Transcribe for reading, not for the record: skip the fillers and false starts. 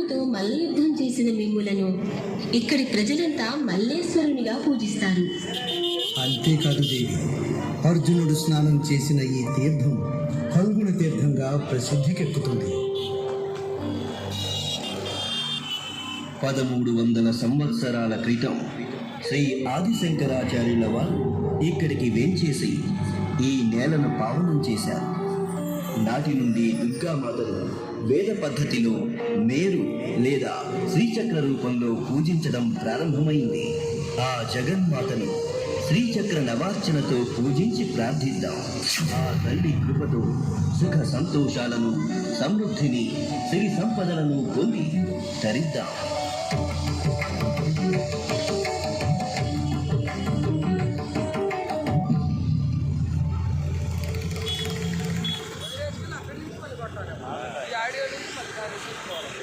అర్జునునితో మల్లయుద్ధం చేసిన మిమ్ములను ఇక్కడి ప్రజలంతా మల్లేశ్వరునిగా పూజిస్తారు. అంతేకాదు దేవి, అర్జునుడు స్నానం చేసిన ఈ తీర్థం ఫల్గుణ తీర్థంగా ప్రసిద్ధికెక్కుతుంది. 1300 సంవత్సరాల క్రితం శ్రీ ఆదిశంకరాచార్యుల వారు ఇక్కడికి వేంచేసి ఈ నేలను పావనం చేశారు. నాటి నుండి దుర్గామాతను వేద పద్ధతిలో మేరు లేదా శ్రీచక్ర రూపంలో పూజించడం ప్రారంభమైంది. ఆ జగన్మాతను శ్రీచక్ర నవార్చనతో పూజించి ప్రార్థిద్దాం. ఆ తల్లి కృపతో సుఖ సంతోషాలను, సమృద్ధిని, సిరి సంపదలను పొంది తరిద్దాం.